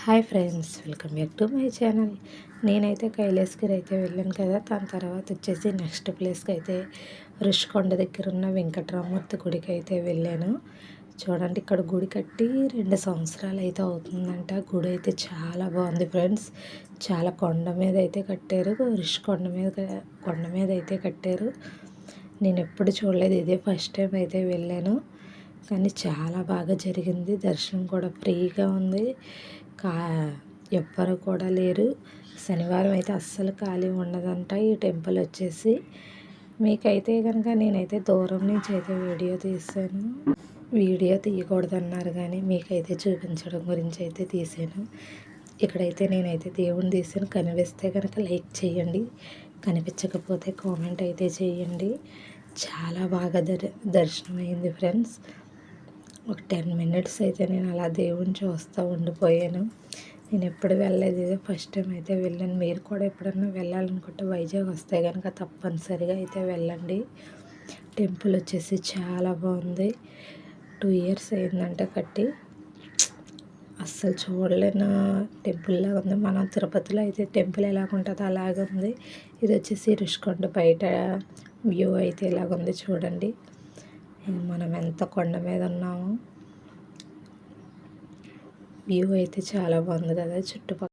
Hi friends, welcome back to my channel. నేనైతే కైలాసగిరి అయితే వెళ్ళాను కదా. దాని తర్వాత వచ్చేసి నెక్స్ట్ ప్లేస్కి అయితే ఋషికొండ దగ్గర ఉన్న వెంకటరామూర్తి గుడికి అయితే వెళ్ళాను. చూడండి, ఇక్కడ గుడి కట్టి 2 సంవత్సరాలు అయితే అవుతుందంట. గుడి అయితే చాలా బాగుంది ఫ్రెండ్స్. చాలా కొండ మీద అయితే కట్టారు. కొండ మీద అయితే కట్టారు. నేను ఎప్పుడు చూడలేదు, ఇదే ఫస్ట్ టైం అయితే వెళ్ళాను. కానీ చాలా బాగా జరిగింది. దర్శనం కూడా ఫ్రీగా ఉంది. కా ఎవ్వరు కూడా లేరు. శనివారం అయితే అస్సలు ఖాళీ ఉండదంట ఈ టెంపుల్ వచ్చేసి. మీకైతే కనుక నేనైతే దూరం నుంచి అయితే వీడియో తీసాను. వీడియో తీయకూడదన్నారు కానీ మీకైతే చూపించడం గురించి అయితే తీసాను. ఇక్కడైతే నేనైతే దేవుని తీసాను. కనిపిస్తే కనుక లైక్ చేయండి, కనిపించకపోతే కామెంట్ అయితే చేయండి. చాలా బాగా దర్శనం అయింది ఫ్రెండ్స్. ఒక 10 మినిట్స్ అయితే నేను అలా దేవుని చూస్తూ ఉండిపోయాను. నేను ఎప్పుడు వెళ్ళలేదు, ఇదే ఫస్ట్ టైం అయితే వెళ్ళాను. మీరు కూడా ఎప్పుడన్నా వెళ్ళాలనుకుంటే వైజాగ్ వస్తే కనుక తప్పనిసరిగా అయితే వెళ్ళండి. టెంపుల్ వచ్చేసి చాలా బాగుంది. 2 ఇయర్స్ అయిందంట కట్టి. అస్సలు చూడలేని టెంపుల్లా ఉంది. మనం తిరుపతిలో అయితే టెంపుల్ ఎలాగుంటుందో అలాగే ఉంది. ఇది వచ్చేసి ఋషికొండ బయట వ్యూ అయితే ఇలాగుంది చూడండి. మనం ఎంత కొండ మీద ఉన్నామో. వ్యూ అయితే చాలా బాగుంది కదా చుట్టుపక్కల.